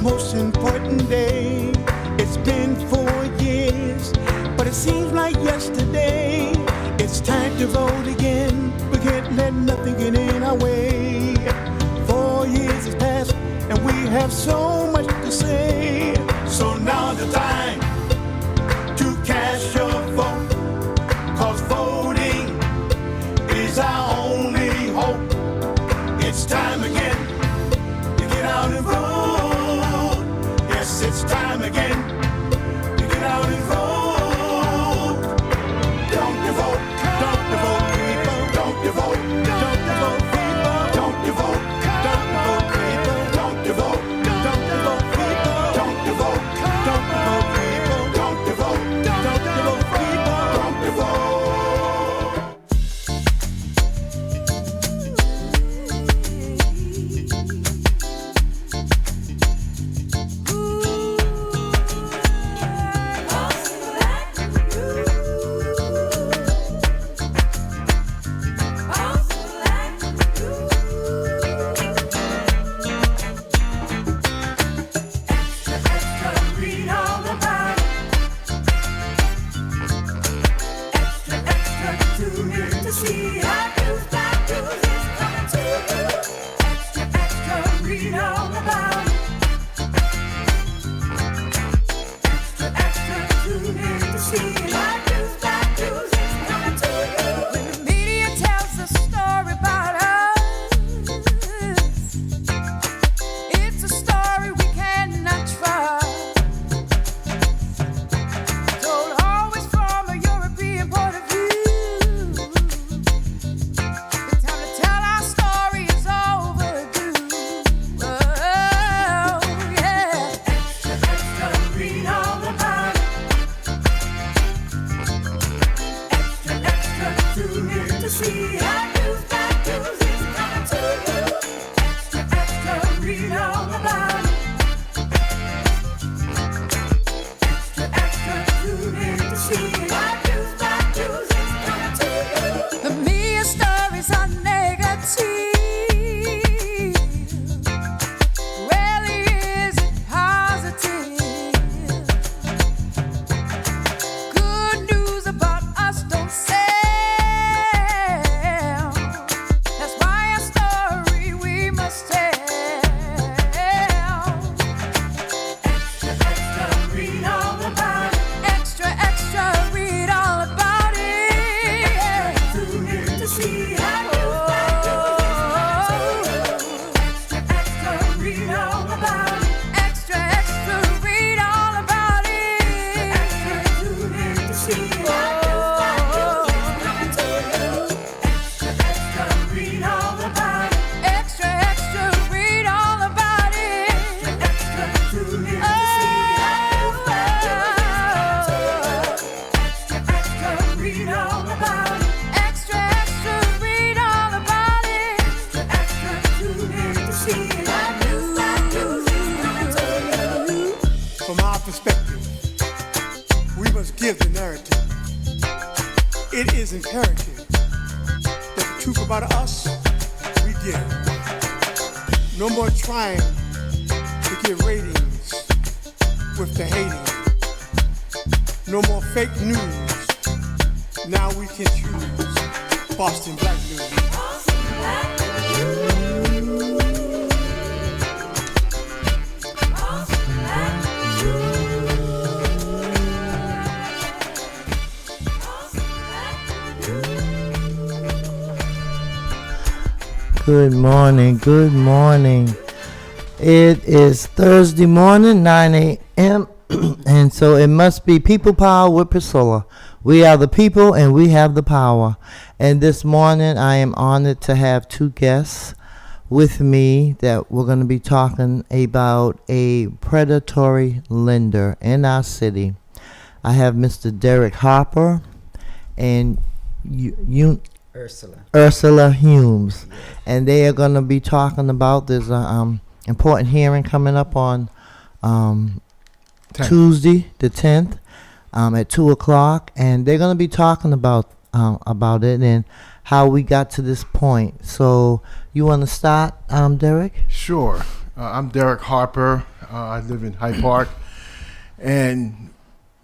most important day. It's been 4 years, but it seems like yesterday. It's time to vote again. We can't let nothing get in our way. 4 years has passed, and we have so much to say. So now's the time to cast your vote, 'cause voting is our only hope. It's time again to get out and vote. Yes, it's time again to get out and vote. Don't you vote, don't you vote, people. Don't you vote, don't you vote, people. Don't you vote, don't you vote, people. Don't you vote, don't you vote, people. Don't you vote, don't you vote, people. Don't you vote, don't you vote, people. Don't you vote. From our perspective, we must give the narrative. It is imperative that the truth about us, we give. No more trying to get ratings with the hating. No more fake news. Now we can choose Boston Black News. Good morning, good morning. It is Thursday morning, 9 a.m. And so it must be People Power with Priscilla. We are the people and we have the power. And this morning I am honored to have two guests with me that we're going to be talking about a predatory lender in our city. I have Mr. Derek Harper and Ursula Humes, and they are going to be talking about this important hearing coming up on Tuesday the 10th at 2 o'clock, and they're going to be talking about it and how we got to this point. So you want to start, Derek? Sure. I'm Derek Harper. I live in Hyde Park, and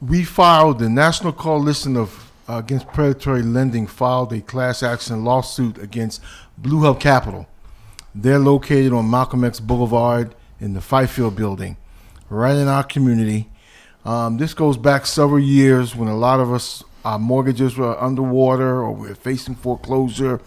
we filed, the National Coalition of Against Predatory Lending filed a class action lawsuit against Blue Hub Capital. They're located on Malcolm X Boulevard in the Fifield building, right in our community. This goes back several years when a lot of us, our mortgages were underwater or we were facing foreclosure,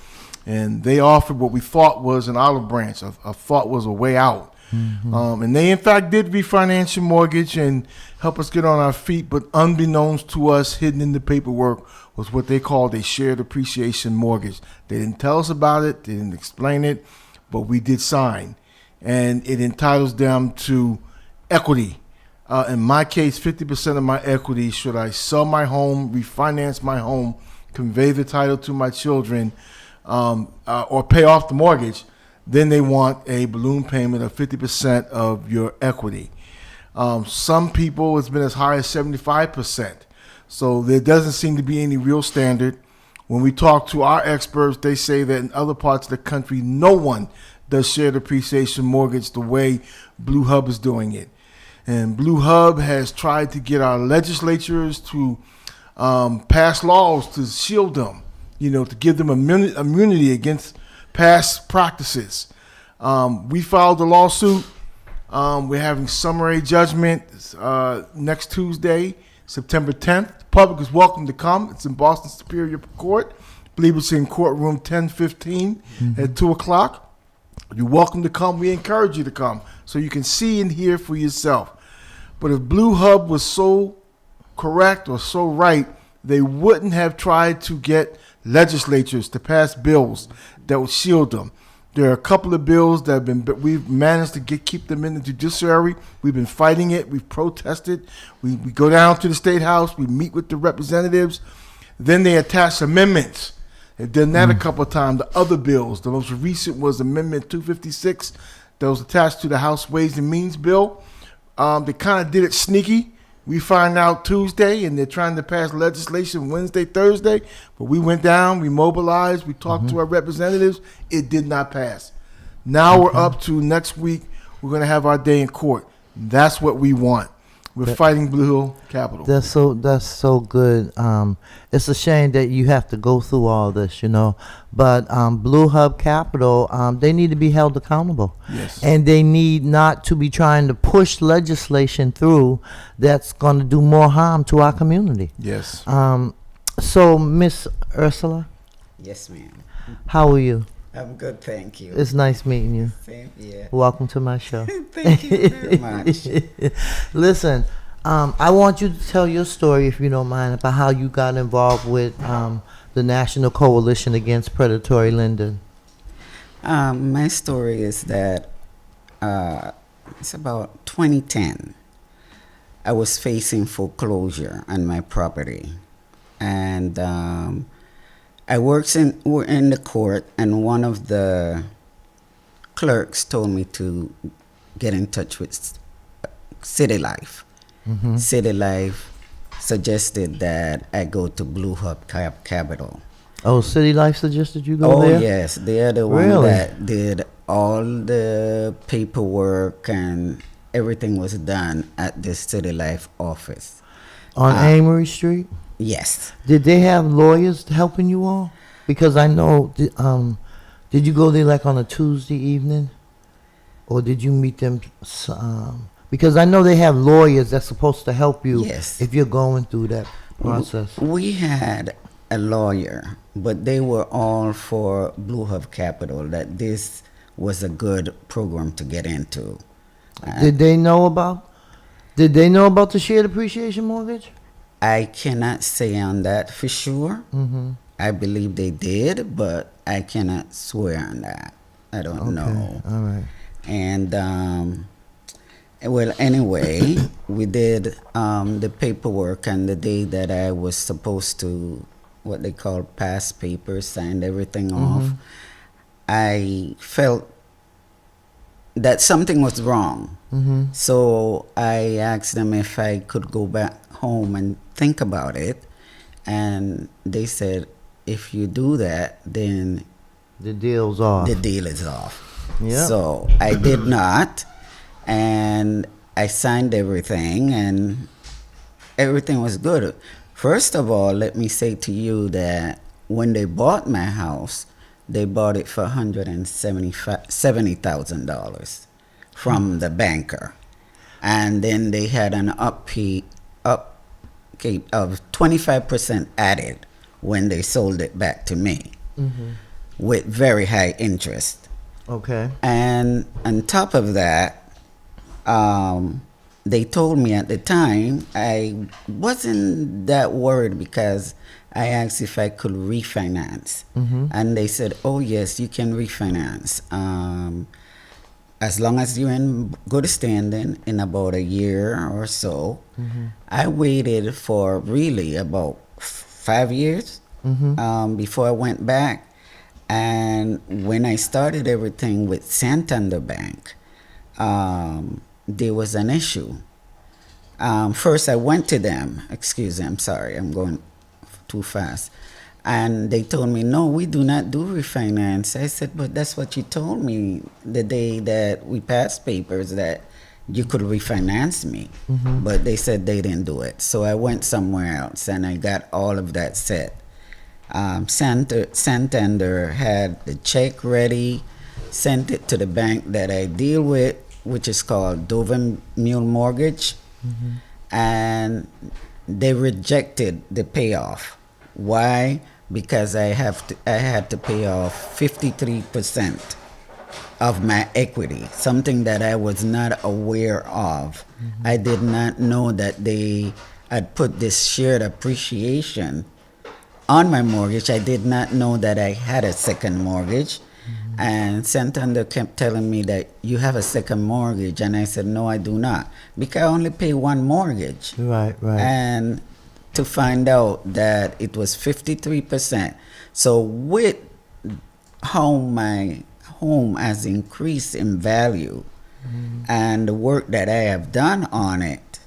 and they offered what we thought was an olive branch, a thought was a way out. And they, in fact, did refinance your mortgage and help us get on our feet, but unbeknownst to us, hidden in the paperwork, was what they called a shared appreciation mortgage. They didn't tell us about it, they didn't explain it, but we did sign. And it entitles them to equity. In my case, 50% of my equity, should I sell my home, refinance my home, convey the title to my children, or pay off the mortgage, then they want a balloon payment of 50% of your equity. Some people, it's been as high as 75%. So there doesn't seem to be any real standard. When we talk to our experts, they say that in other parts of the country, no one does shared appreciation mortgage the way Blue Hub is doing it. And Blue Hub has tried to get our legislatures to pass laws to shield them, to give them immunity against past practices. We filed a lawsuit. We're having summary judgment next Tuesday, September 10th. The public is welcome to come. It's in Boston Superior Court. I believe it's in courtroom 1015 at 2 o'clock. You're welcome to come. We encourage you to come so you can see and hear for yourself. But if Blue Hub was so correct or so right, they wouldn't have tried to get legislatures to pass bills that would shield them. There are a couple of bills that we've managed to keep them in the judiciary. We've been fighting it. We've protested. We go down to the State House. We meet with the representatives. Then they attach amendments. They've done that a couple of times. The other bills, the most recent was Amendment 256 that was attached to the House Ways and Means bill. They kind of did it sneaky. We find out Tuesday, and they're trying to pass legislation Wednesday, Thursday. But we went down, we mobilized, we talked to our representatives. It did not pass. Now we're up to next week. We're going to have our day in court. That's what we want. We're fighting Blue Hill Capital. That's so good. It's a shame that you have to go through all this, But Blue Hub Capital, they need to be held accountable. Yes. And they need not to be trying to push legislation through that's going to do more harm to our community. Yes. So, Miss Ursula, Yes, ma'am. how are you? I'm good, thank you. It's nice meeting you. Same here. Welcome to my show. Thank you very much. Listen, I want you to tell your story, if you don't mind, about how you got involved with the National Coalition Against Predatory Lending. My story is that it's about 2010. I was facing foreclosure on my property, and I were in the court, and one of the clerks told me to get in touch with City Life. City Life suggested that I go to Blue Hub Capital. Oh, City Life suggested you go Oh, there? yes. They're the one Really? that did all the paperwork, and everything was done at the City Life office. On Amory Street? Yes. Did they have lawyers helping you all? Because I know, did you go there like on a Tuesday evening? Or did you meet them? Because I know they have lawyers that's supposed to help you Yes. if you're going through that process. We had a lawyer, but they were all for Blue Hub Capital, that this was a good program to get into. Did they know about the shared appreciation mortgage? I cannot say on that for sure. I believe they did, but I cannot swear on that. I don't know. All right. And well, anyway, we did the paperwork, and the day that I was supposed to, what they call pass papers, signed everything off, I felt that something was wrong. So I asked them if I could go back home and think about it, and they said, if you do that, then The deal's off. the deal is off. Yeah. So I did not, and I signed everything, and everything was good. First of all, let me say to you that when they bought my house, they bought it for $170,000 from the banker. And then they had an upkeep of 25% added when they sold it back to me with very high interest. Okay. And on top of that, they told me at the time, I wasn't that worried because I asked if I could refinance. And they said, oh, yes, you can refinance. As long as you're in good standing in about a year or so. I waited for really about 5 years before I went back. And when I started everything with Santander Bank, there was an issue. First, I went to them. Excuse me, I'm sorry, I'm going too fast. And they told me, no, we do not do refinance. I said, but that's what you told me the day that we passed papers, that you could refinance me. But they said they didn't do it. So I went somewhere else and I got all of that set. Santander had the check ready, sent it to the bank that I deal with, which is called Dover Mule Mortgage. And they rejected the payoff. Why? Because I had to pay off 53% of my equity, something that I was not aware of. I did not know that they had put this shared appreciation on my mortgage. I did not know that I had a second mortgage. And Santander kept telling me that you have a second mortgage. And I said, no, I do not, because I only pay one mortgage. Right. And to find out that it was 53%. So with how my home has increased in value and the work that I have done on it,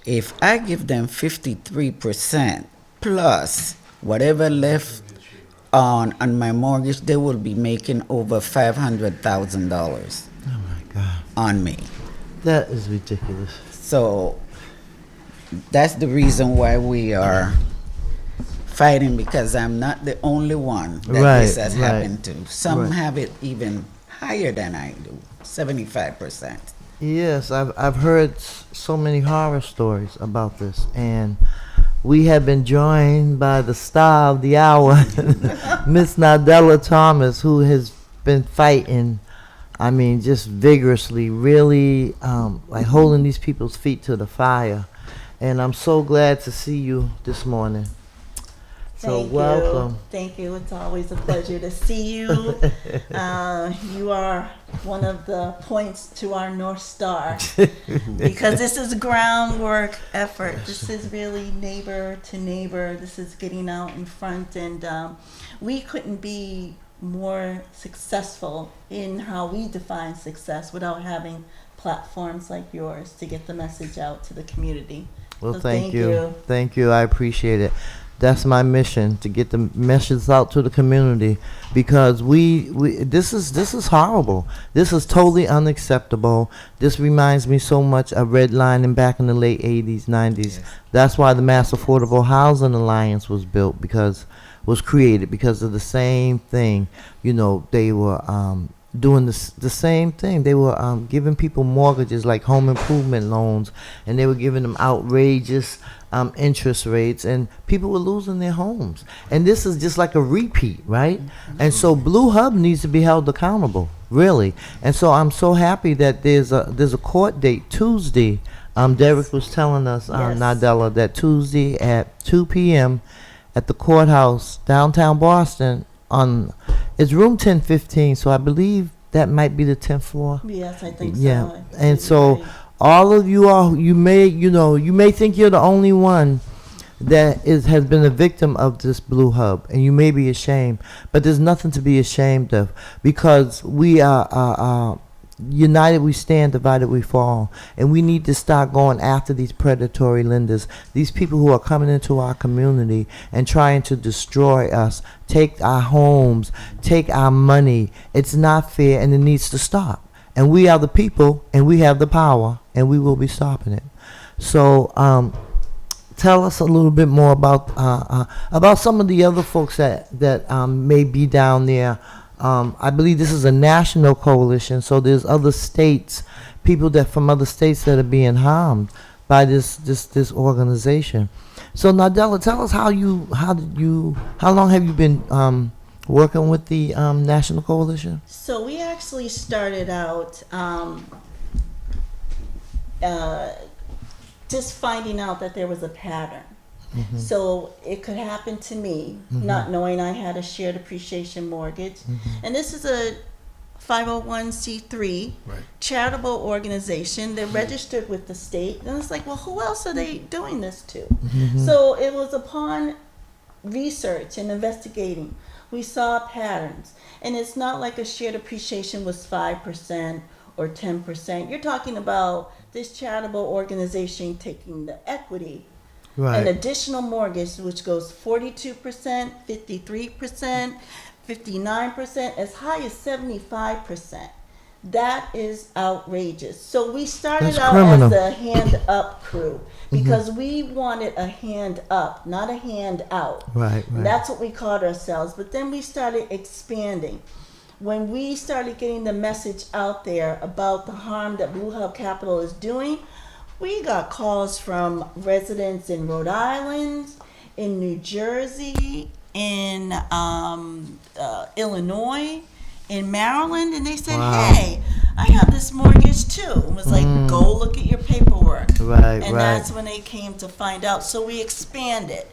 if I give them 53% plus whatever left on my mortgage, they will be making over $500,000 Oh my God. on me. That is ridiculous. So that's the reason why we are fighting, because I'm not the only one that this has happened to. Some have it even higher than I do, 75%. Yes, I've heard so many horror stories about this, and we have been joined by the star of the hour, Miss Nadella Thomas, who has been fighting, I mean, just vigorously, really like holding these people's feet to the fire. And I'm so glad to see you this morning. So welcome. Thank you. It's always a pleasure to see you. You are one of the points to our North Star, because this is groundwork effort. This is really neighbor to neighbor. This is getting out in front, and we couldn't be more successful in how we define success without having platforms like yours to get the message out to the community. Well, So thank you. Thank you. I appreciate it. That's my mission, to get the message out to the community, because this is horrible. This is totally unacceptable. This reminds me so much of redlining back in the late 80s, 90s. Yes. That's why the Mass Affordable Housing Alliance was built, was created because of the same thing. You know, they were doing the same thing. They were giving people mortgages like home improvement loans, and they were giving them outrageous interest rates, and people were losing their homes. And this is just like a repeat, right? And so Blue Hub needs to be held accountable, really. And so I'm so happy that there's a court date Tuesday. Derek was telling us, Nadella, that Tuesday at 2 p.m. at the courthouse downtown Boston. It's room 1015, so I believe that might be the 10th floor. Yes, I think so. Yeah, and so all of you you may think you're the only one that has been a victim of this Blue Hub, and you may be ashamed, but there's nothing to be ashamed of, because we are united we stand, divided we fall, and we need to start going after these predatory lenders, these people who are coming into our community and trying to destroy us, take our homes, take our money. It's not fair, and it needs to stop. and we are the people, and we have the power, and we will be stopping it. So tell us a little bit more about some of the other folks that may be down there. I believe this is a national coalition, so there's other states, people that from other states that are being harmed by this organization. So Nadella, tell us how long have you been working with the national coalition? So we actually started out just finding out that there was a pattern. Mm-hmm. So it could happen to me, not knowing I had a shared appreciation mortgage. And this is a 501c3 Right. charitable organization. They're registered with the state. And it's like, well, who else are they doing this to? So it was upon research and investigating, we saw patterns. And it's not like a shared appreciation was 5% or 10%. You're talking about this charitable organization taking the equity, an additional mortgage, which goes 42%, 53%, 59%, as high as 75%. That is outrageous. So we started That's out criminal. as a hand up crew because we wanted a hand up, not a hand out. Right. And that's what we called ourselves. But then we started expanding. When we started getting the message out there about the harm that Blue Hub Capital is doing, we got calls from residents in Rhode Island, in New Jersey, in Illinois, in Maryland, and they said, hey, I have this mortgage too. It was like, go look at your paperwork. And that's when they came to find out. So we expanded.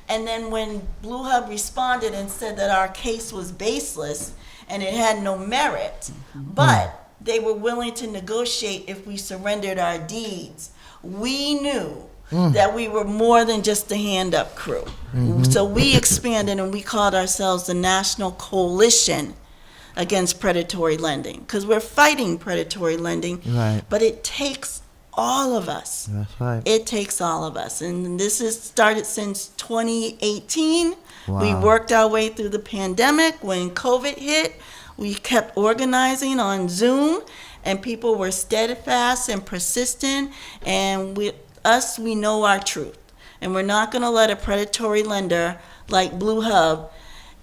And then when Blue Hub responded and said that our case was baseless and it had no merit, but they were willing to negotiate if we surrendered our deeds, we knew that we were more than just a hand-up crew. So we expanded and we called ourselves the National Coalition Against Predatory Lending, because we're fighting predatory lending, but it takes all of us. That's right. It takes all of us. And this has started since 2018. Wow. We worked our way through the pandemic. When COVID hit, we kept organizing on Zoom, and people were steadfast and persistent. And we know our truth. And we're not going to let a predatory lender like Blue Hub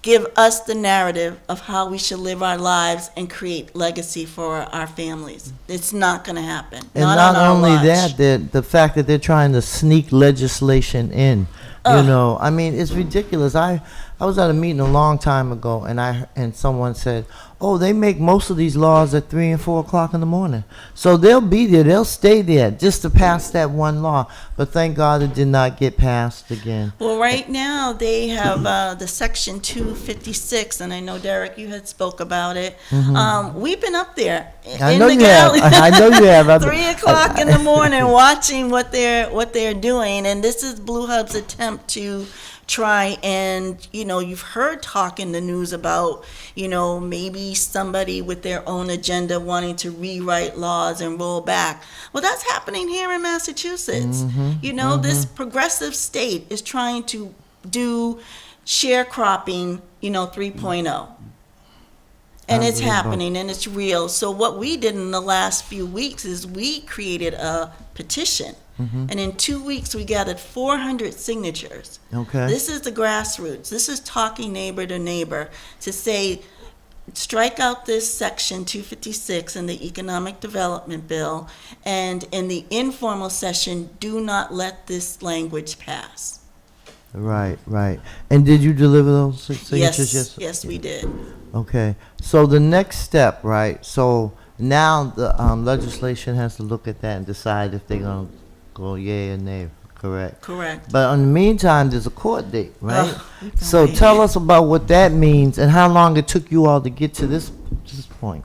give us the narrative of how we should live our lives and create legacy for our families. It's not going to happen. And not not on our only watch. that, the fact that they're trying to sneak legislation in. You know, I mean, it's ridiculous. I was at a meeting a long time ago, and someone said, "Oh, they make most of these laws at 3 and 4 o'clock in the morning, so they'll be there. They'll stay there just to pass that one law." But thank God it did not get passed again. Well, right now they have the Section 256, and I know, Derek, you had spoke about it. We've been up there I know you have. I know you have. 3 o'clock in the morning watching what they're doing, and this is Blue Hub's attempt to try and, you've heard talk in the news about, maybe somebody with their own agenda wanting to rewrite laws and roll back. Well, that's happening here in Massachusetts. This progressive state is trying to do sharecropping, 3.0. And it's happening and it's real. So what we did in the last few weeks is we created a petition. And in 2 weeks, we gathered 400 signatures. Okay. This is the grassroots. This is talking neighbor to neighbor to say, strike out this Section 256 in the Economic Development Bill, and in the informal session, do not let this language pass. Right. And did you deliver those signatures? Yes, we did. Okay. So the next step, right? So now the legislation has to look at that and decide if they're going to go yay or nay, correct? Correct. But in the meantime, there's a court date, right? We've been So waiting. tell us about what that means and how long it took you all to get to this point.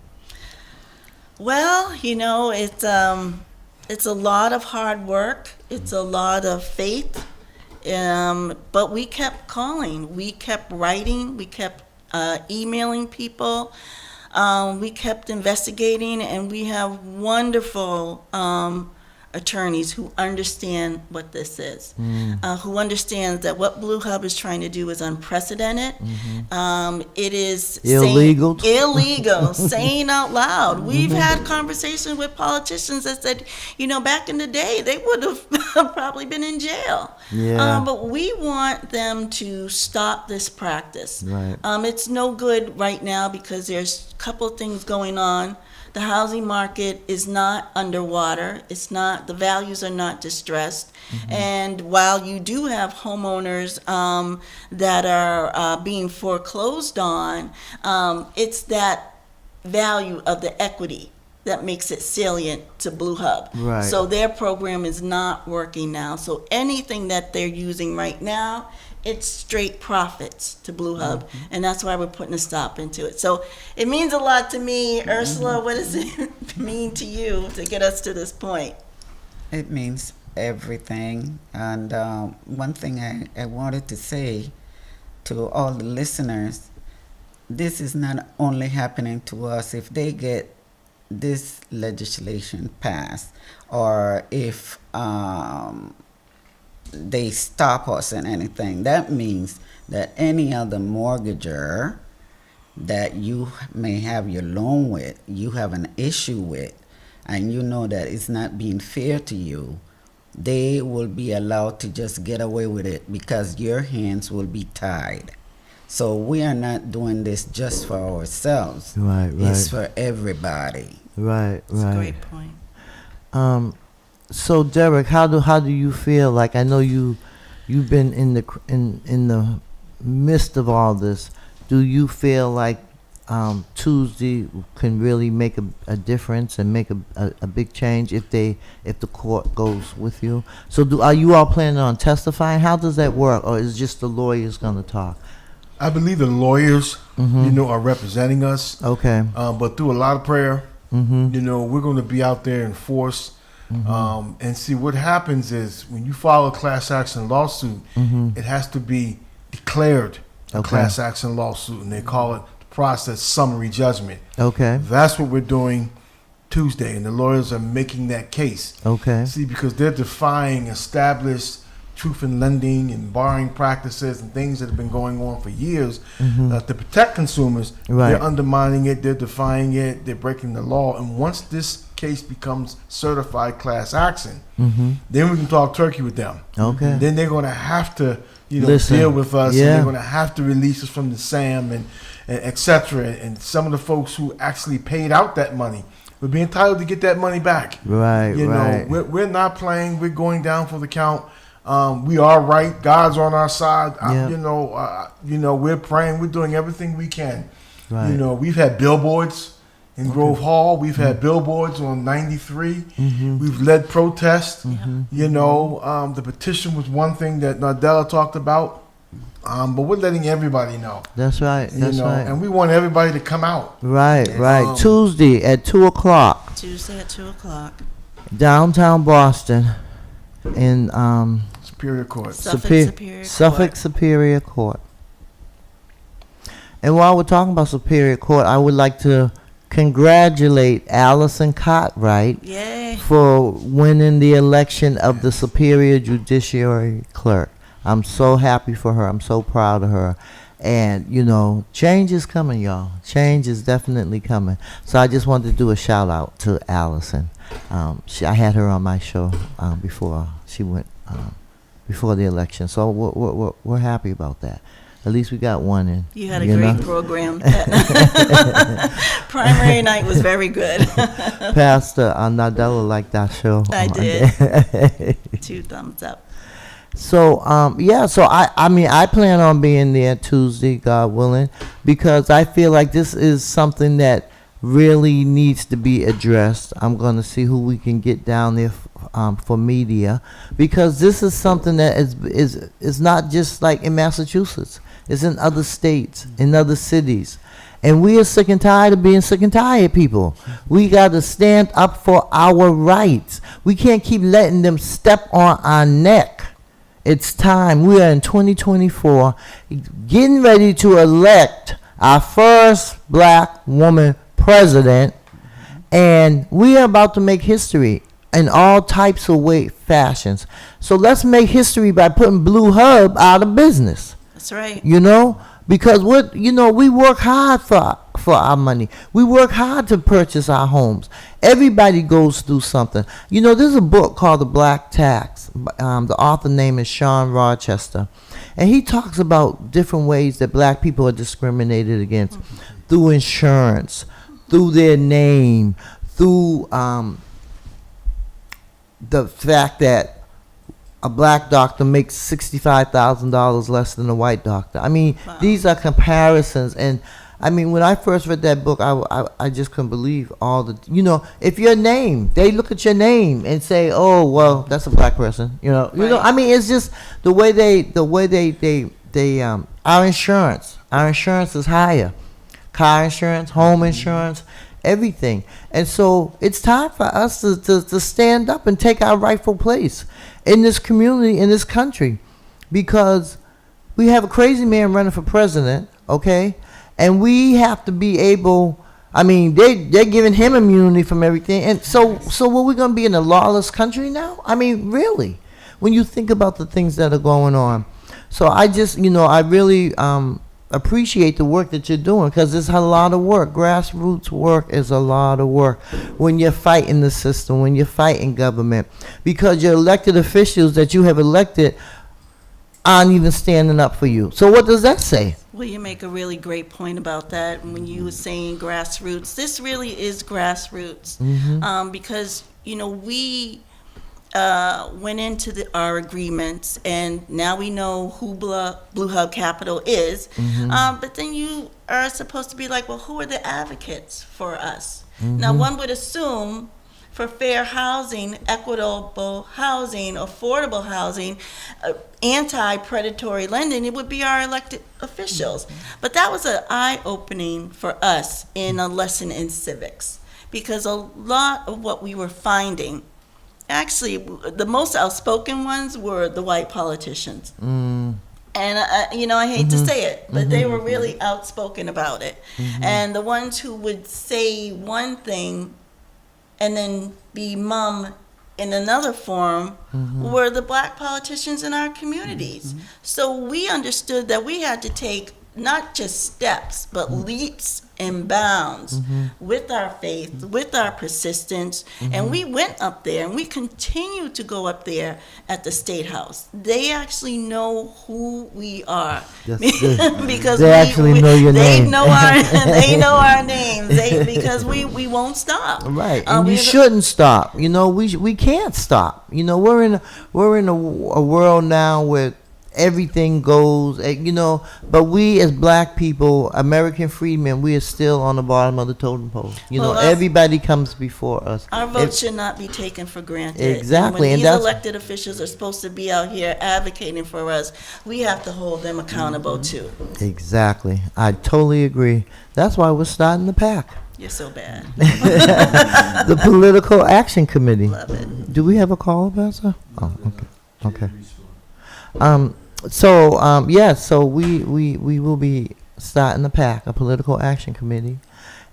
Well, it's a lot of hard work. It's a lot of faith. But we kept calling. We kept writing. We kept emailing people. We kept investigating, and we have wonderful attorneys who understand what this is, who understands that what Blue Hub is trying to do is unprecedented. It is Illegal. Illegal, saying out loud. We've had conversations with politicians that said, back in the day, they would have probably been in jail. Yeah. But we want them to stop this practice. Right. It's no good right now because there's a couple of things going on. The housing market is not underwater. The values are not distressed. And while you do have homeowners that are being foreclosed on, it's that value of the equity that makes it salient to Blue Hub. Right. So their program is not working now. So anything that they're using right now, it's straight profits to Blue Hub, and that's why we're putting a stop into it. So it means a lot to me. Ursula, what does it mean to you to get us to this point? It means everything. And one thing I wanted to say to all the listeners, this is not only happening to us. If they get this legislation passed, or if they stop us in anything, that means that any other mortgager that you may have your loan with, you have an issue with, and you know that it's not being fair to you, they will be allowed to just get away with it because your hands will be tied. So we are not doing this just for ourselves. Right. It's for everybody. Right. That's a great point. So Derek, how do you feel? Like, I know you've been in the midst of all this. Do you feel like Tuesday can really make a difference and make a big change if the court goes with you? So are you all planning on testifying? How does that work, or is just the lawyers going to talk? I believe the lawyers, are representing us. Okay. But through a lot of prayer, we're going to be out there in force. And see, what happens is when you file a class action lawsuit, it has to be declared a class action lawsuit, and they call it the process summary judgment. Okay. That's what we're doing Tuesday, and the lawyers are making that case. Okay. See, because they're defying established truth in lending and borrowing practices and things that have been going on for years to protect consumers. Right. They're undermining it, they're defying it, they're breaking the law. And once this case becomes certified class action, then we can talk turkey with them. Okay. Then they're going to have to, Listen. deal with us, Yeah. and they're going to have to release us from the SAM and et cetera. And some of the folks who actually paid out that money would be entitled to get that money back. Right. Right. We're not playing. We're going down for the count. We are right. God's on our side. Yeah. We're praying. We're doing everything we can. Right. We've had billboards in Grove Hall. We've had billboards on 93. We've led protests. The petition was one thing that Nardella talked about. But we're letting everybody know. That's right. That's right. And we want everybody to come out. Right. Tuesday at 2:00. Tuesday at 2:00. Downtown Boston, in Superior Court. Suffolk Superior Court. And while we're talking about Superior Court, I would like to congratulate Allison Cartwright Yay. for winning the election of the Superior Judiciary Clerk. I'm so happy for her. I'm so proud of her. And, change is coming, y'all. Change is definitely coming. So I just wanted to do a shout out to Allison. I had her on my show before she went, before the election. So we're happy about that. At least we got one in. You had a great program. Primary night was very good. Pastor Nardella liked that show. I did. 2 thumbs up. So so I plan on being there Tuesday, God willing, because I feel like this is something that really needs to be addressed. I'm going to see who we can get down there for media, because this is something that is not just like in Massachusetts. It's in other states, in other cities. And we are sick and tired of being sick and tired, people. We got to stand up for our rights. We can't keep letting them step on our neck. It's time. We are in 2024, getting ready to elect our first black woman president, and we are about to make history. in all types of fashions. So let's make history by putting Blue Hub out of business. That's right. You know, because we work hard for our money. We work hard to purchase our homes. Everybody goes through something. You know, there's a book called The Black Tax. The author name is Sean Rochester, and he talks about different ways that black people are discriminated against through insurance, through their name, through the fact that a black doctor makes $65,000 less than a white doctor. I mean, Wow. These are comparisons. And I mean, when I first read that book, I just couldn't believe all the, if your name, they look at your name and say, oh, well, that's a black person. Right. I mean, it's just the way our insurance is higher. Car insurance, home insurance, everything. And so it's time for us to stand up and take our rightful place in this community, in this country, because we have a crazy man running for president, okay? And we have to be able, I mean, they're giving him immunity from everything. And so what, we're going to be in a lawless country now? I mean, really, when you think about the things that are going on. So I just, I really appreciate the work that you're doing, because it's a lot of work. Grassroots work is a lot of work when you're fighting the system, when you're fighting government, because your elected officials that you have elected aren't even standing up for you. So what does that say? Well, you make a really great point about that when you were saying grassroots. This really is grassroots, because, we went into our agreements, and now we know who Blue Hub Capital is. But then you are supposed to be like, well, who are the advocates for us? Now, one would assume for fair housing, equitable housing, affordable housing, anti-predatory lending, it would be our elected officials. But that was an eye-opening for us in a lesson in civics, because a lot of what we were finding, actually, the most outspoken ones were the white politicians. And, I hate to say it, but they were really outspoken about it. And the ones who would say one thing and then be mum in another forum were the black politicians in our communities. So we understood that we had to take not just steps, but leaps and bounds with our faith, with our persistence. And we went up there, and we continue to go up there at the State House. They actually know who we are. Because they actually know your name. They know our names. Because we won't stop. Right, and we shouldn't stop. We can't stop. We're in a world now where everything goes, but we as black people, American freedmen, we are still on the bottom of the totem pole. Everybody comes before us. Our vote should not be taken for granted. Exactly. And when these elected officials are supposed to be out here advocating for us, we have to hold them accountable too. Exactly. I totally agree. That's why we're starting the PAC. You're so bad. The Political Action Committee. Love it. Do we have a call, Pastor? Oh, okay. So we will be starting the PAC, a Political Action Committee,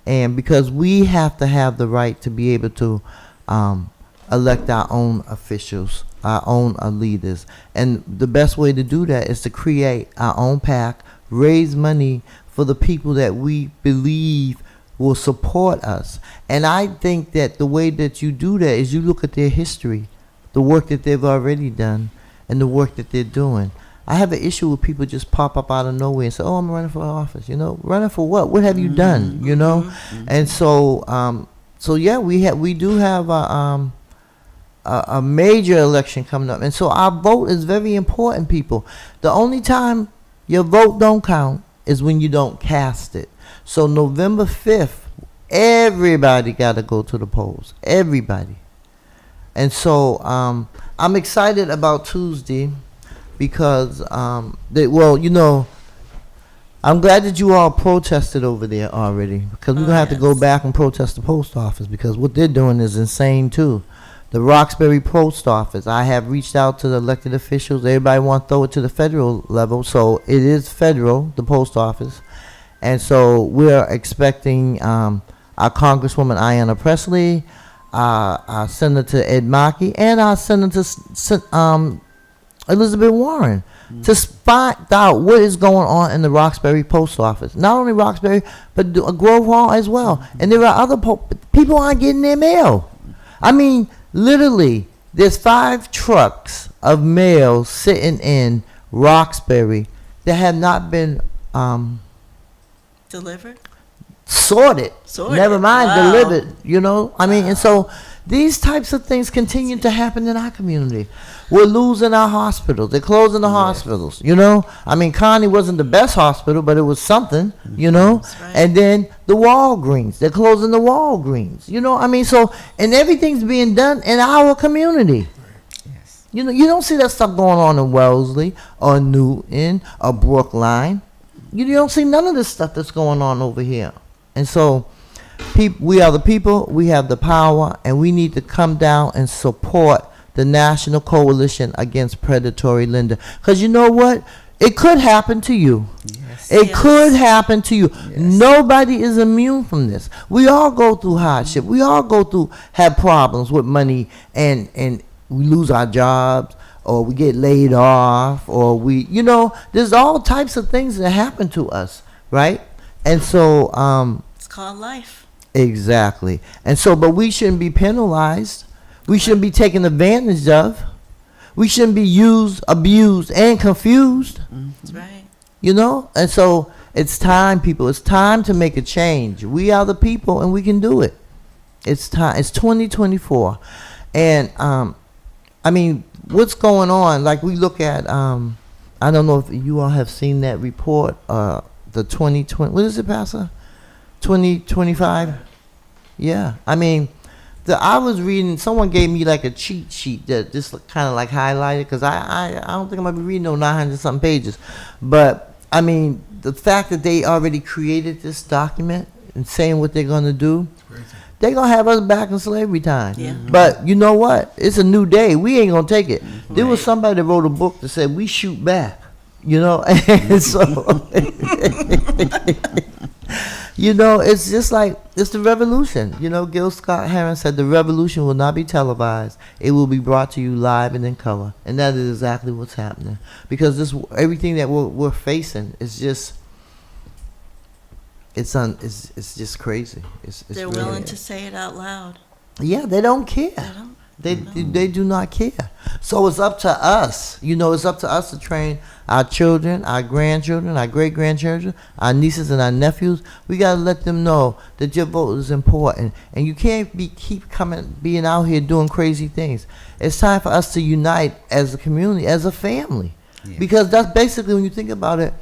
and because we have to have the right to be able to elect our own officials, our own leaders, and the best way to do that is to create our own PAC, raise money for the people that we believe will support us. And I think that the way that you do that is you look at their history, the work that they've already done, and the work that they're doing. I have an issue with people just pop up out of nowhere and say, "Oh, I'm running for office." Running for what? What have you done? And so, we do have a major election coming up, and so our vote is very important, people. The only time your vote don't count is when you don't cast it. So November 5th, everybody got to go to the polls. Everybody. And so I'm excited about Tuesday because, I'm glad that you all protested over there already, because we're going to have to go back and protest the post office, because what they're doing is insane too. The Roxbury post office, I have reached out to the elected officials. Everybody wants to throw it to the federal level, so it is federal, the post office. And so we're expecting our Congresswoman Ayanna Pressley, our Senator Ed Markey and our Senator Elizabeth Warren to find out what is going on in the Roxbury post office. Not only Roxbury, but Grove Hall as well. And there are other people aren't getting their mail. I mean, literally, there's 5 trucks of mail sitting in Roxbury that have not been Delivered? sorted. Sorted. Never mind Wow. delivered. You know, I mean, and so these types of things continue to happen in our community. We're losing our hospitals. They're closing the hospitals. You know, I mean, Connie wasn't the best hospital, but it was something. You know, That's right. and then the Walgreens. They're closing the Walgreens. You know, I mean, so and everything's being done in our community. Yes. You know, you don't see that stuff going on in Wellesley or Newton or Brookline. You don't see none of this stuff that's going on over here. And so, we are the people, we have the power, and we need to come down and support the National Coalition Against Predatory Lending. Because you know what? It could happen to you. Yes. It Yes. could happen to you. Yes. Nobody is immune from this. We all go through hardship. We all have problems with money, and we lose our jobs, or we get laid off, or there's all types of things that happen to us, right? And so, It's called life. exactly. And so, but we shouldn't be penalized. We shouldn't be taken advantage of. We shouldn't be used, abused, and confused. That's right. You know? And so, it's time, people. It's time to make a change. We are the people, and we can do it. It's time. It's 2024. And, I mean, what's going on? Like, we look at, I don't know if you all have seen that report, the 2020, what is it, Pastor? 2025? Yeah. I mean, I was reading, someone gave me like a cheat sheet that just kind of like highlighted, because I don't think I'm going to be reading no 900 something pages. But, I mean, the fact that they already created this document and saying what they're going to do, they're going to have us back in slavery time. Yeah. But you know what? It's a new day. We ain't going to take it. There was somebody that wrote a book that said, we shoot back. You know, and so, you know, it's just like, it's the revolution. You know, Gil Scott-Heron said the revolution will not be televised. It will be brought to you live and in color. And that is exactly what's happening. Because everything that we're facing is just, it's just crazy. It's They're really, willing to say it out loud. yeah, they don't care. They do not care. So it's up to us. You know, it's up to us to train our children, our grandchildren, our great-grandchildren, our nieces and our nephews. We got to let them know that your vote is important. And you can't keep being out here doing crazy things. It's time for us to unite as a community, as a family. Yeah. Because that's basically, when you think about it,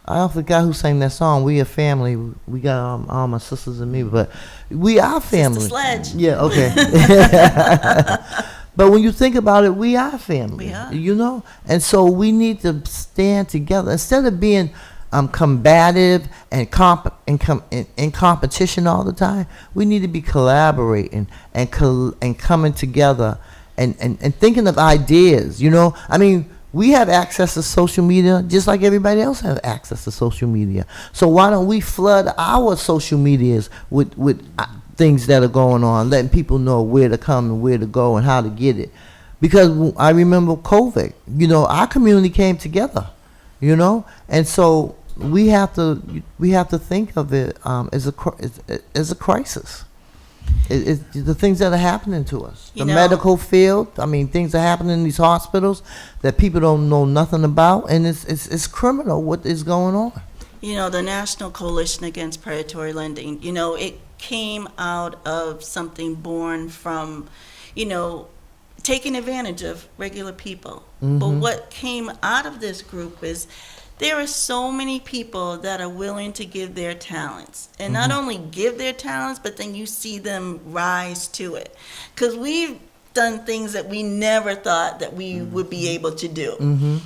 I forgot who sang that song. We a family. We got all my sisters and me, but we are family. Sister Sledge. Yeah, okay. But when you think about it, we are family. We are. You know? And so we need to stand together. Instead of being combative and in competition all the time, we need to be collaborating and coming together and thinking of ideas, you know? I mean, we have access to social media just like everybody else has access to social media. So why don't we flood our social medias with things that are going on, letting people know where to come and where to go and how to get it? Because I remember COVID, you know, our community came together, you know, and so we have to think of it as a crisis. It's the things that are happening to us. You The know- medical field, I mean, things are happening in these hospitals that people don't know nothing about, and it's criminal what is going on. You know, the National Coalition Against Predatory Lending, you know, it came out of something born from, you know, taking advantage of regular people. But what came out of this group is there are so many people that are willing to give their talents. And not only give their talents, but then you see them rise to it. Because we've done things that we never thought that we would be able to do.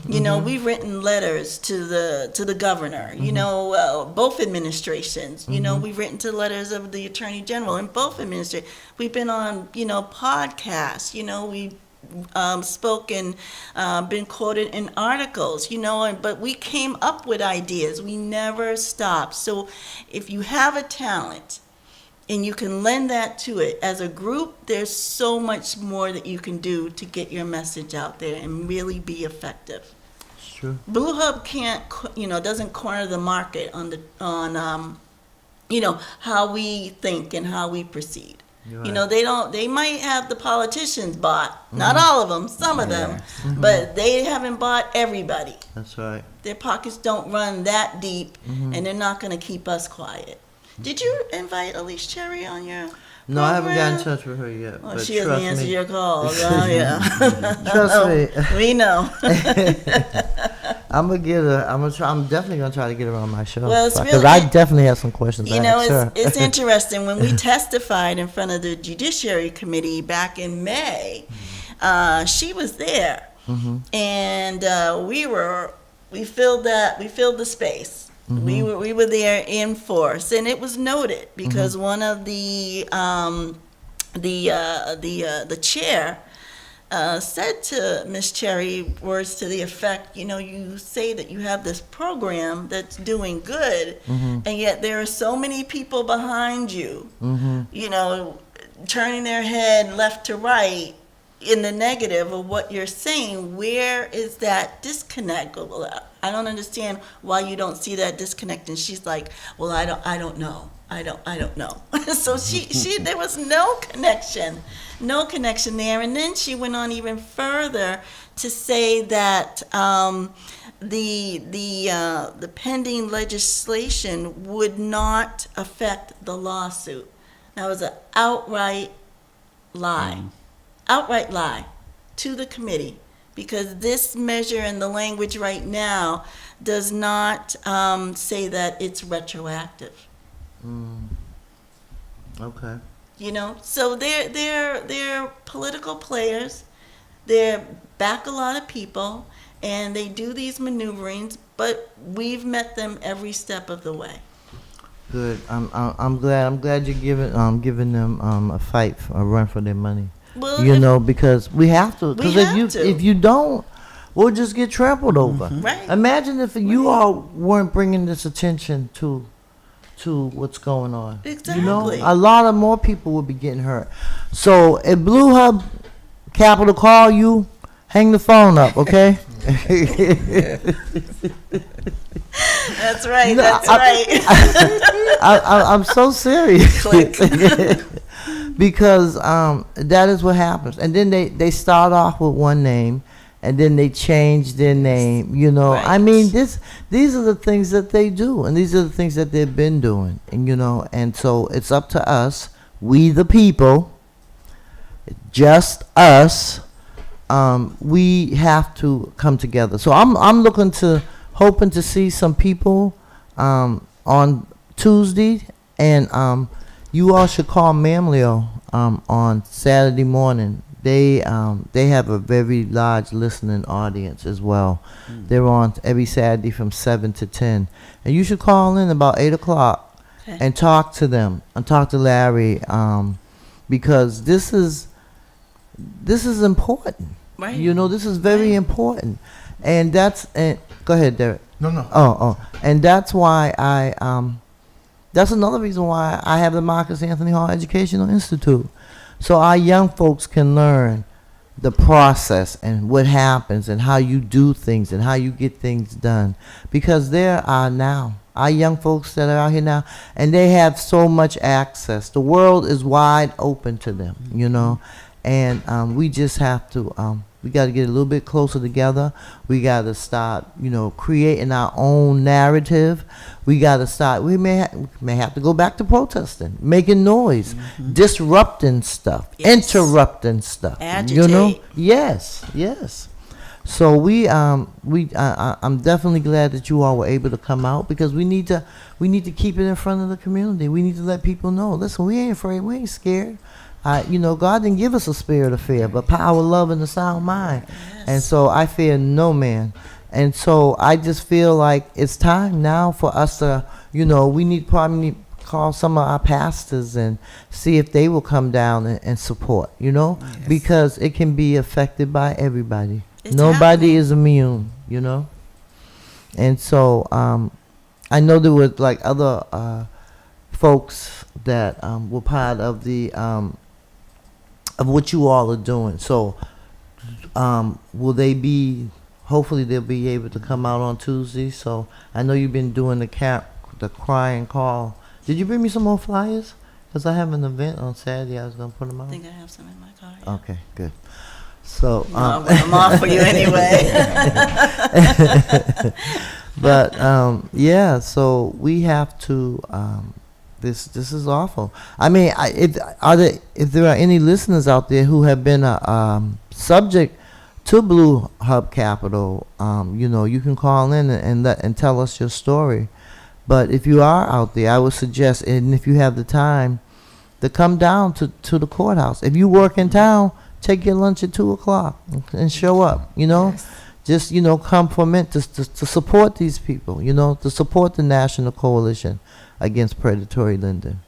You know, we've written letters to the governor, you know, both administrations. You know, we've written to letters of the Attorney General in both administrations. We've been on, you know, podcasts, you know, we spoken, been quoted in articles, you know, but we came up with ideas. We never stopped. So if you have a talent, and you can lend that to it. As a group, there's so much more that you can do to get your message out there and really be effective. It's true. Blue Hub doesn't corner the market on how we think and how we proceed. You're They might have the politicians bought, not all of them, some of them, but they haven't bought everybody. That's right. Their pockets don't run that deep, and they're not going to keep us quiet. Did you invite Elise Cherry on your No, I haven't program? gotten in touch with her yet. Well, but she hasn't trust answered me. your calls. Oh, yeah. Trust me. We know. I'm gonna get her. I'm definitely gonna try to get her on my show. Well, it's because really- I definitely have some questions. You to know, ask her. it's interesting. When we testified in front of the Judiciary Committee back in May, she was there, and we filled the space. We were there in force, and it was noted because one of the chair said to Miss Cherry words to the effect, you say that you have this program that's doing good, and yet there are so many people behind you, turning their head left to right in the negative of what you're saying. Where is that disconnect? Well, I don't understand why you don't see that disconnect. And she's like, well, I don't know. I don't know. So she there was no connection there. And then she went on even further to say that the pending legislation would not affect the lawsuit. That was an outright lie. Outright lie to the committee, because this measure and the language right now does not say that it's retroactive. Okay. So they're political players. They back a lot of people, and they do these maneuverings. But we've met them every step of the way. Good. I'm glad you're giving them a run for their money. Well, because we have to. Because if you don't, we'll just get trampled over. Right. Imagine if you all weren't bringing this attention to what's going on. Exactly. A lot of more people would be getting hurt. So if Blue Hub Capital call you, hang the phone up, okay? That's right. That's right. I'm so serious. Click. Because that is what happens. And then they start off with one name, and then they change their name. Right. I mean, these are the things that they do, and these are the things that they've been doing. And and so it's up to us, we the people, just us. We have to come together. So I'm hoping to see some people on Tuesday, and you all should call Mamleo on Saturday morning. They have a very large listening audience as well. They're on every Saturday from 7 to 10. And you should call in about 8 o'clock and talk to them, and talk to Larry, because this is important. Right. This is very important. And go ahead, Derek. No. Oh. And that's why that's another reason why I have the Marcus Anthony Hall Educational Institute. So our young folks can learn the process and what happens and how you do things and how you get things done. Because there are now our young folks that are out here now, and they have so much access. The world is wide open to them, and we just have to, we got to get a little bit closer together. We got to start, creating our own narrative. We got to start, we may have to go back to protesting, making noise, disrupting stuff, interrupting stuff. Agitate. Yes. So I'm definitely glad that you all were able to come out, because we need to keep it in front of the community. We need to let people know, listen, we ain't afraid, we ain't scared. God didn't give us a spirit of fear, but power, love, and a sound mind. Yes. And so I fear no man. And so I just feel like it's time now for us to, we need probably call some of our pastors and see if they will come down and support, Yes. because it can be affected by everybody. It's Nobody happening. is immune, And so I know there was like other folks that were part of the of what you all are doing. So, will they be? Hopefully, they'll be able to come out on Tuesday. So, I know you've been doing the crying call. Did you bring me some more flyers? Because I have an event on Saturday. I was gonna put them out. I think I have some in my car. Yeah. Okay, good. So, I'll put them off for you anyway. but yeah. So we have to. This is awful. I mean, if there are any listeners out there who have been subject to Blue Hub Capital, you can call in and tell us your story. But if you are out there, I would suggest, and if you have the time, to come down to the courthouse. If you work in town, take your lunch at 2:00 and show up. Yes. Just come for a minute to support these people. To support the National Coalition Against Predatory Lending,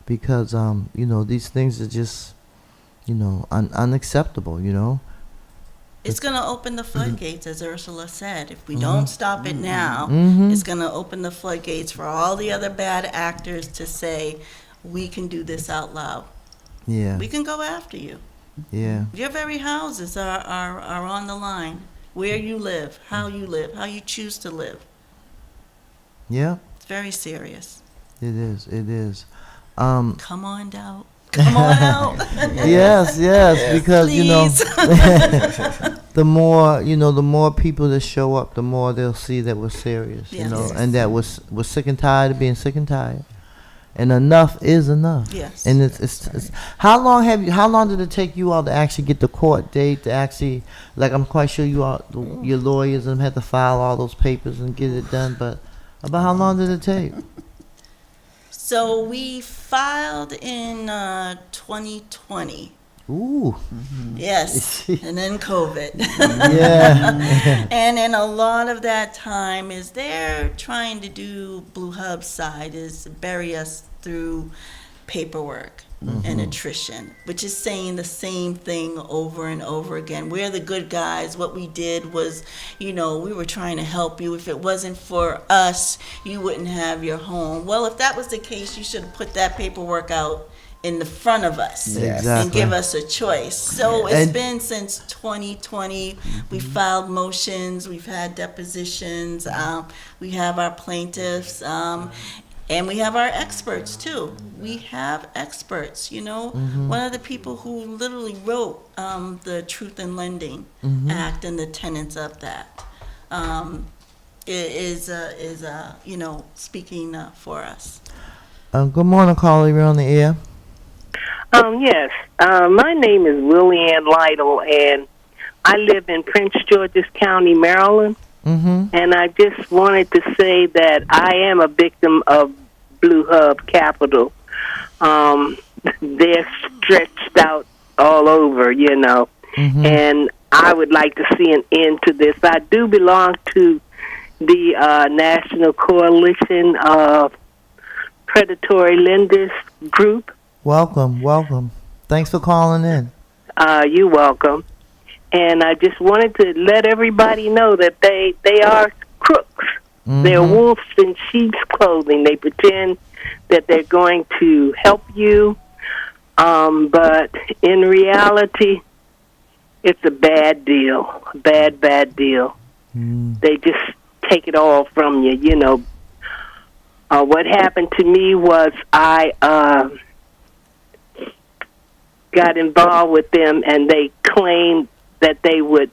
because these things are just unacceptable. It's going to open the floodgates, as Ursula said. If we don't stop it now, it's going to open the floodgates for all the other bad actors to say, we can do this out loud. Yeah. We can go after you. Yeah. Your very houses are on the line. Where you live, how you choose to live. Yeah. It's very serious. It is. Come on out. Come on out. Yes, because Please. the more people that show up, the more they'll see that we're serious, Yes. and that we're sick and tired of being sick and tired, and enough is enough. Yes. And it's how long did it take you all to actually get the court date to actually, like, I'm quite sure your lawyers and had to file all those papers and get it done, but about how long did it take? So we filed in 2020. Ooh. Yes. And then COVID. Yeah. And in a lot of that time is they're trying to do Blue Hub's side is bury us through paperwork and attrition, which is saying the same thing over and over again. We're the good guys. What we did was, we were trying to help you. If it wasn't for us, you wouldn't have your home. Well, if that was the case, you should have put that paperwork out in the front of us Exactly. and give us a choice. So it's And- been since 2020. We filed motions. We've had depositions. We have our plaintiffs. And we have our experts too. We have experts, One of the people who literally wrote the Truth in Lending Act and the tenets of that is speaking for us. Good morning, caller. You're on the air. Yes. My name is Willie Ann Lytle, and I live in Prince George's County, Maryland. And I just wanted to say that I am a victim of Blue Hub Capital. They're stretched out all over, and I would like to see an end to this. I do belong to the National Coalition of Predatory Lenders group. Welcome. Thanks for calling in. You're welcome. And I just wanted to let everybody know that they are crooks. They're wolves in sheep's clothing. They pretend that they're going to help you, but in reality, it's a bad deal. Bad deal. They just take it all from you, What happened to me was I got involved with them, and they claimed that they would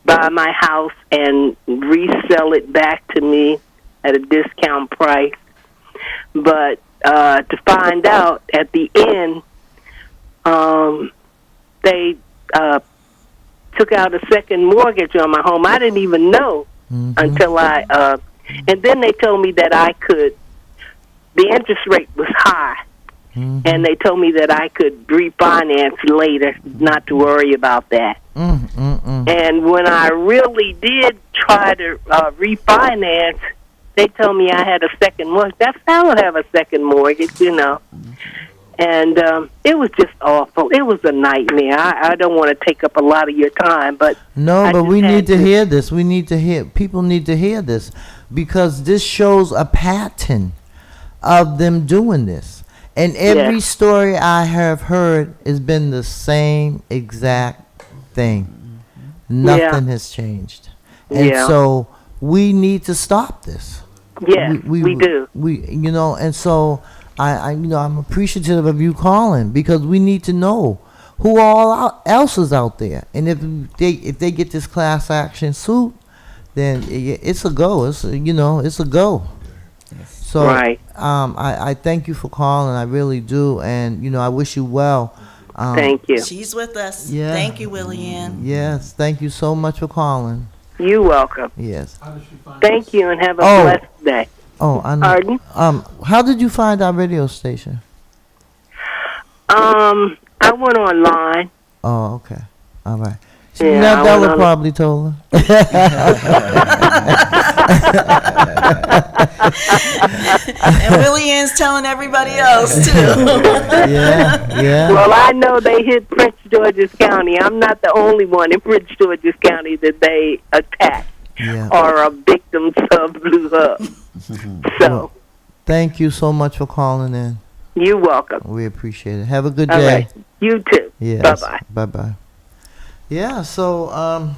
buy my house and resell it back to me at a discount price. But to find out at the end, they took out a second mortgage on my home. I didn't even know until and then they told me that the interest rate was high. And they told me that I could refinance later, not to worry about that. And when I really did try to refinance, they told me I had a second mortgage. I don't have a second mortgage, And it was just awful. It was a nightmare. I don't want to take up a lot of your time, but but we need to hear this. People need to hear this, because this shows a pattern of them doing this. And every Yes. story I have heard has been the same exact thing. Nothing has changed. And Yeah. so we need to stop this. Yes, we do. We, and so I'm appreciative of you calling, because we need to know who else is out there. And if they get this class action suit, then it's a go. It's a go. So Right. I thank you for calling. I really do, and I wish you well. Thank you. She's with us. Yeah. Thank you, Willie Ann. Yes, thank you so much for calling. You're welcome. Yes. Thank you, and have a Oh. blessed day. Oh, I know. Pardon? How did you find our radio station? I went online. Oh, okay. All right. Yeah, Now I Della went on- probably told her. And Willie Ann's telling everybody else, too. Yeah. Well, I know they hit Prince George's County. I'm not the only one in Prince George's County that they attacked Yeah. or are victims of Blue Hub. So, Well, thank you so much for calling in. you're welcome. We appreciate it. Have a good All day. right. You too. Yes. Bye-bye. Bye-bye. Yeah, so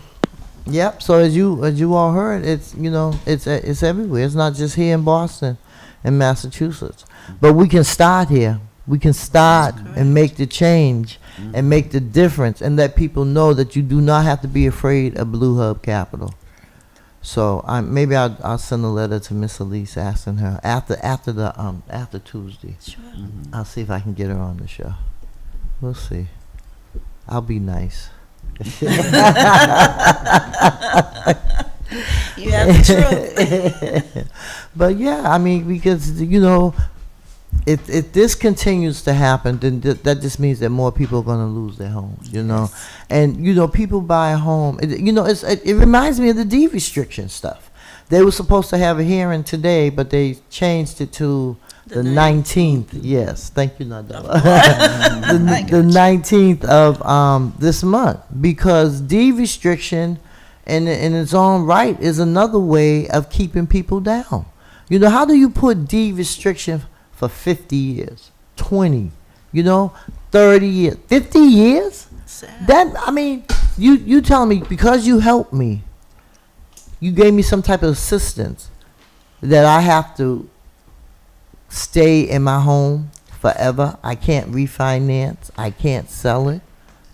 yep, so as you all heard, it's it's everywhere. It's not just here in Boston and Massachusetts. But we can start here. We can start and make the change and make the difference and let people know that you do not have to be afraid of Blue Hub Capital. So maybe I'll send a letter to Miss Elise asking her after Tuesday. Sure. I'll see if I can get her on the show. We'll see. I'll be nice. You have the truth. But yeah, I mean, because if this continues to happen, then that just means that more people are going to lose their homes, and people buy a home. It reminds me of the deed restriction stuff. They were supposed to have a hearing today, but they changed it to the 19th. Yes, thank you, Nadella. the 19th of this month, because deed restriction in its own right is another way of keeping people down. How do you put deed restriction for 50 years, 20, 30 years, 50 years? Sad. You telling me because you helped me, you gave me some type of assistance, that I have to stay in my home forever? I can't refinance. I can't sell it.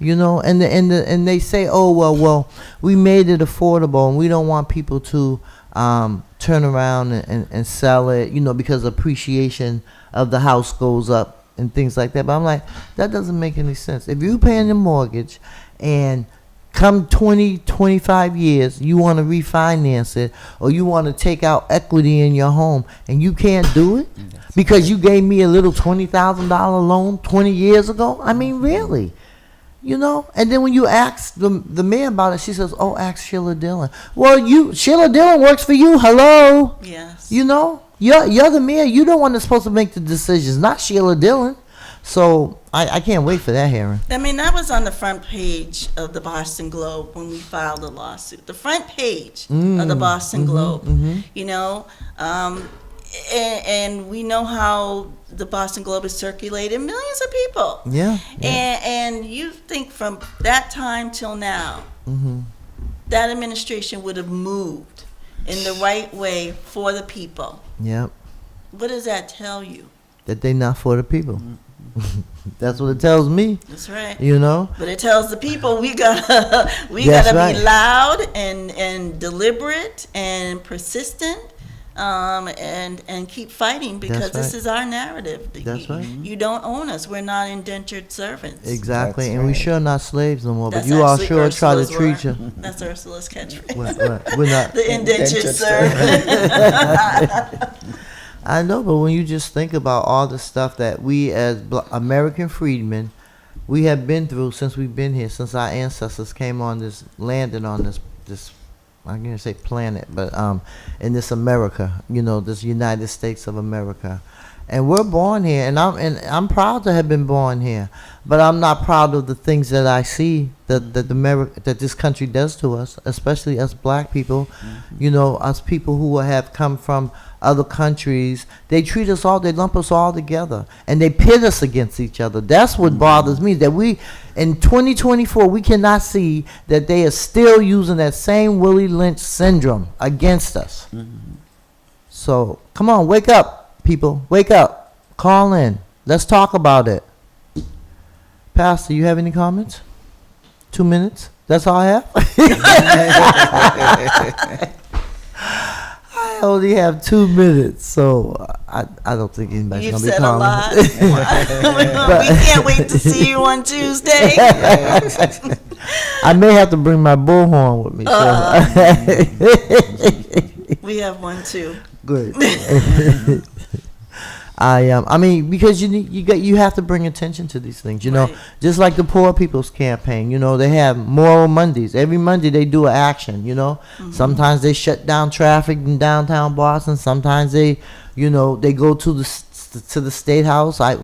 And they say, oh well, we made it affordable, and we don't want people to turn around and sell it, because appreciation of the house goes up and things like that. But I'm like, that doesn't make any sense. If you're paying a mortgage and come 20, 25 years, you want to refinance it, or you want to take out equity in your home, and you can't do it because you gave me a little $20,000 loan 20 years ago? I mean, really? And then when you ask the mayor about it, she says, oh, ask Sheila Dillon. Well, Sheila Dillon works for you. Hello? Yes. You're the mayor. You're the one that's supposed to make the decisions, not Sheila Dillon. So I can't wait for that hearing. That was on the front page of the Boston Globe when we filed the lawsuit. The front page of the Boston Globe, and we know how the Boston Globe has circulated millions of people. Yeah. And you think from that time till now, that administration would have moved in the right way for the people. Yep. What does that tell you? That they not for the people. That's what it tells me. That's right. But it tells the people we gotta That's be right. loud and deliberate and persistent, and keep fighting, because That's this right. is our narrative. That's right. You don't own us. We're not indentured servants. Exactly. That's and we right. sure not slaves no more. That's But you all actually sure try to Ursula's treat word. you. That's Ursula's catchphrase. We're not. The indentured Indentured servant. I know, but when you just think about all the stuff that we as American freedmen, we have been through since we've been here, since our ancestors landed on this, I'm going to say planet, but in this America, this United States of America. and we're born here, and I'm proud to have been born here, but I'm not proud of the things that I see that this country does to us, especially us black people. You know, us people who have come from other countries. They treat us all, they lump us all together, and they pit us against each other. That's what bothers me, that we, in 2024, we cannot see that they are still using that same Willie Lynch syndrome against us. So, come on, wake up, people. Wake up. Call in. Let's talk about it. Pastor, you have any comments? 2 minutes? That's all I have? I only have 2 minutes, so I don't think anybody's You've going to be said a calling. lot. We can't wait to see you on Tuesday. I may have to bring my bullhorn with me. We have one too. Good. I mean, because you have to bring attention to these things, you know. Right. Just like the Poor People's Campaign, you know, they have Moral Mondays. Every Monday they do an action, you know. Sometimes they shut down traffic in downtown Boston. Sometimes they, you know, they go to the State House.